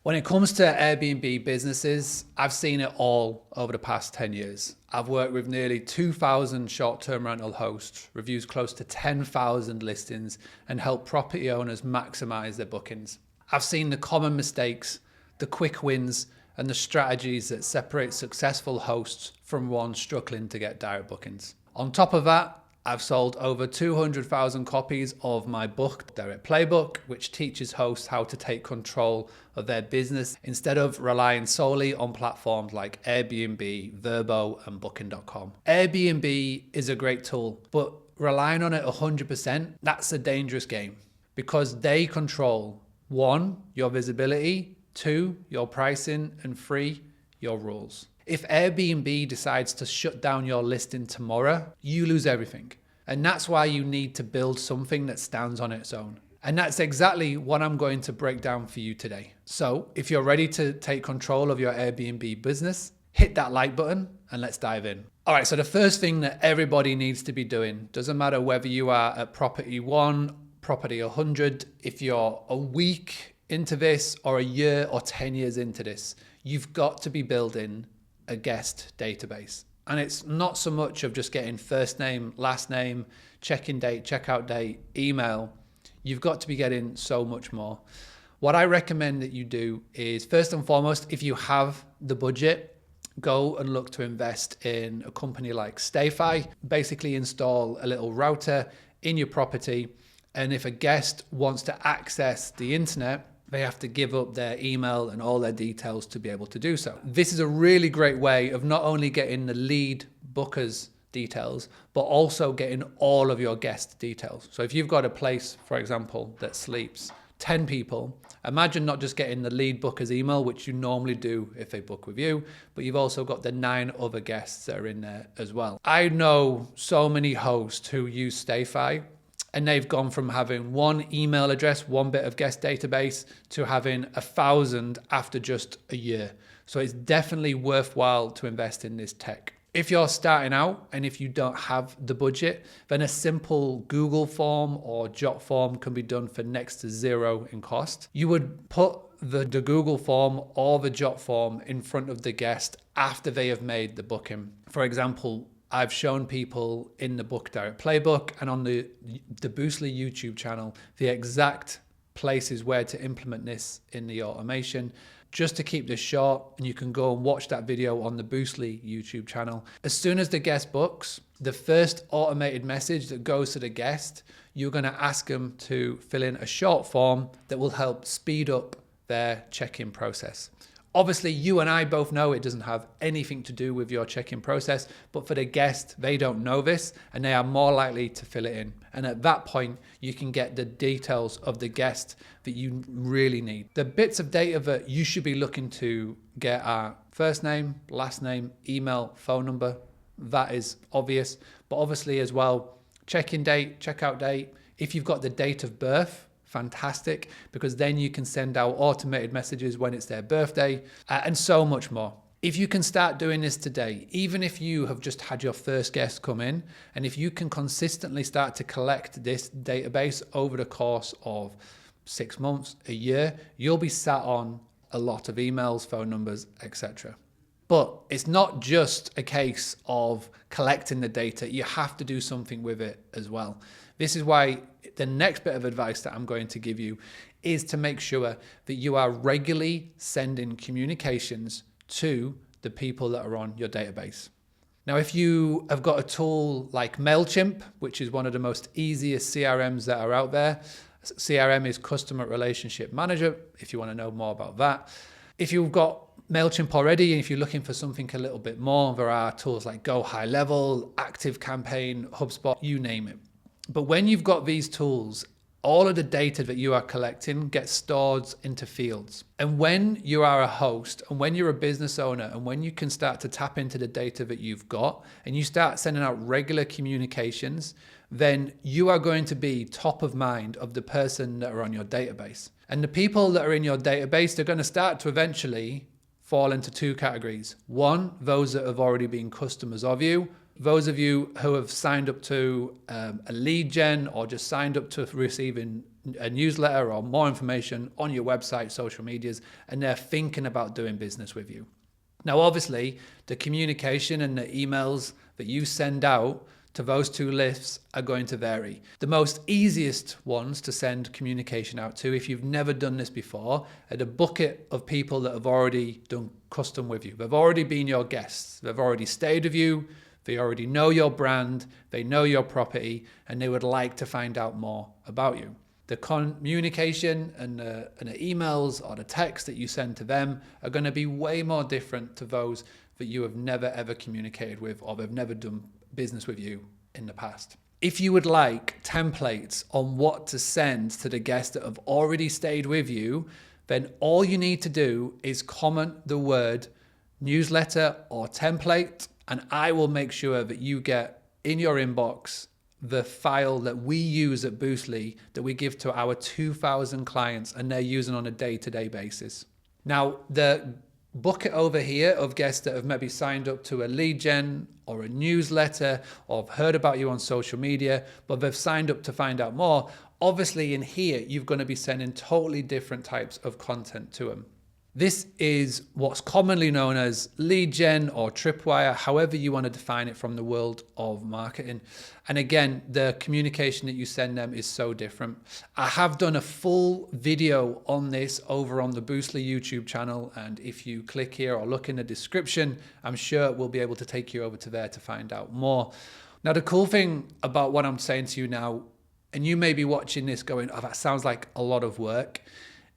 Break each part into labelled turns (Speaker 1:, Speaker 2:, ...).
Speaker 1: When it comes to Airbnb businesses, I've seen it all over the past 10 years. I've worked with nearly 2,000 short-term rental hosts, reviews close to 10,000 listings, and helped property owners maximize their bookings. I've seen the common mistakes, the quick wins, and the strategies that separate successful hosts from ones struggling to get direct bookings. On top of that, I've sold over 200,000 copies of my book, Direct Playbook, which teaches hosts how to take control of their business instead of relying solely on platforms like Airbnb, Vrbo, and Booking.com. Airbnb is a great tool, but relying on it 100%, that's a dangerous game because they control 1, your visibility, 2, your pricing, and 3, your rules. If Airbnb decides to shut down your listing tomorrow, you lose everything. And that's why you need to build something that stands on its own. And that's exactly what I'm going to break down for you today. So if you're ready to take control of your Airbnb business, hit that like button and let's dive in. All right, so the first thing that everybody needs to be doing, doesn't matter whether you are at property 1, property 100, if you're a week into this or a year or 10 years into this, you've got to be building a guest database. And it's not so much of just getting first name, last name, check-in date, checkout date, email. You've got to be getting so much more. What I recommend that you do is, first and foremost, if you have the budget, go and look to invest in a company like STR. Basically install a little router in your property. And if a guest wants to access the internet, they have to give up their email and all their details to be able to do so. This is a really great way of not only getting the lead booker's details, but also getting all of your guest details. So if you've got a place, for example, that sleeps 10 people, imagine not just getting the lead booker's email, which you normally do if they book with you, but you've also got the 9 other guests that are in there as well. I know so many hosts who use STR, and they've gone from having 1 email address, 1 bit of guest database, to having 1,000 after just a year. So it's definitely worthwhile to invest in this tech. If you're starting out and if you don't have the budget, then a simple Google form or Jot form can be done for next to 0 in cost. You would put the Google form or the Jot form in front of the guest after they have made the booking. For example, I've shown people in the book Direct Playbook and on the Boostly YouTube channel the exact places where to implement this in the automation. Just to keep this short, and you can go and watch that video on the Boostly YouTube channel. As soon as the guest books, the first automated message that goes to the guest, you're going to ask them to fill in a short form that will help speed up their check-in process. Obviously, you and I both know it doesn't have anything to do with your check-in process, but for the guest, they don't know this and they are more likely to fill it in. And at that point, you can get the details of the guest that you really need. The bits of data that you should be looking to get are first name, last name, email, phone number. That is obvious, but obviously as well, check-in date, checkout date. If you've got the date of birth, fantastic, because then you can send out automated messages when it's their birthday and so much more. If you can start doing this today, even if you have just had your first guest come in, and if you can consistently start to collect this database over the course of 6 months, a year, you'll be sat on a lot of emails, phone numbers, etc. But it's not just a case of collecting the data. You have to do something with it as well. This is why the next bit of advice that I'm going to give you is to make sure that you are regularly sending communications to the people that are on your database. Now, if you have got a tool like MailChimp, which is one of the most easiest CRMs that are out there, CRM is Customer Relationship Manager, if you want to know more about that. If you've got MailChimp already, and if you're looking for something a little bit more, there are tools like Go High Level, ActiveCampaign, HubSpot, you name it. But when you've got these tools, all of the data that you are collecting gets stored into fields. And when you are a host and when you're a business owner and when you can start to tap into the data that you've got and you start sending out regular communications, then you are going to be top of mind of the person that are on your database. And the people that are in your database, they're going to start to eventually fall into 2 categories. 1, those that have already been customers of you. those of you who have signed up to a lead gen or just signed up to receiving a newsletter or more information on your website, social medias, and they're thinking about doing business with you. Now, obviously, the communication and the emails that you send out to those two lists are going to vary. The most easiest ones to send communication out to, if you've never done this before, are the bucket of people that have already done custom with you. They've already been your guests. They've already stayed with you. They already know your brand. They know your property, and they would like to find out more about you. The communication and the emails or the text that you send to them are going to be way more different to those that you have never ever communicated with or they've never done business with you in the past. If you would like templates on what to send to the guests that have already stayed with you, then all you need to do is comment the word newsletter or template, and I will make sure that you get in your inbox the file that we use at Boostly that we give to our 2,000 clients and they're using on a day-to-day basis. Now, the bucket over here of guests that have maybe signed up to a lead gen or a newsletter or have heard about you on social media, but they've signed up to find out more, obviously in here, you're going to be sending totally different types of content to them. This is what's commonly known as lead gen or tripwire, however you want to define it from the world of marketing. And again, the communication that you send them is so different. I have done a full video on this over on the Boostly YouTube channel. And if you click here or look in the description, I'm sure we'll be able to take you over to there to find out more. Now, the cool thing about what I'm saying to you now, and you may be watching this going, oh, that sounds like a lot of work,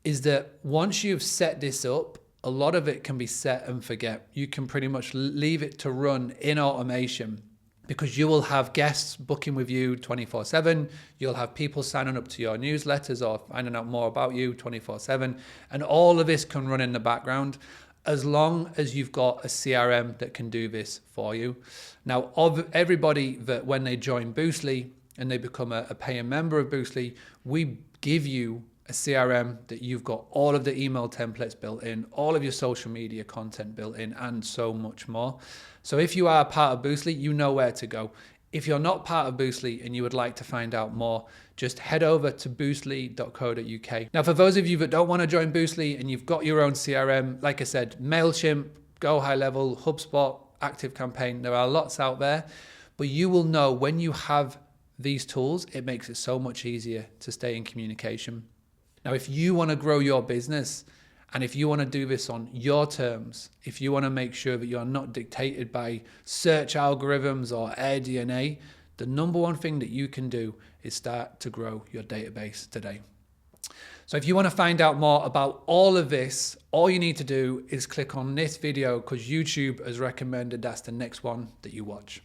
Speaker 1: is that once you've set this up, a lot of it can be set and forget. You can pretty much leave it to run in automation because you will have guests booking with you 24/7. You'll have people signing up to your newsletters or finding out more about you 24/7. And all of this can run in the background as long as you've got a CRM that can do this for you. Now, of everybody that when they join Boostly and they become a paying member of Boostly, we give you a CRM that you've got all of the email templates built in, all of your social media content built in, and so much more. So if you are part of Boostly, you know where to go. If you're not part of Boostly and you would like to find out more, just head over to boostly.co.uk. Now, for those of you that don't want to join Boostly and you've got your own CRM, like I said, MailChimp, Go High Level, HubSpot, ActiveCampaign, there are lots out there, but you will know when you have these tools, it makes it so much easier to stay in communication. Now, if you want to grow your business and if you want to do this on your terms, if you want to make sure that you're not dictated by search algorithms or AirDNA, the number one thing that you can do is start to grow your database today. So if you want to find out more about all of this, all you need to do is click on this video because YouTube has recommended that's the next one that you watch.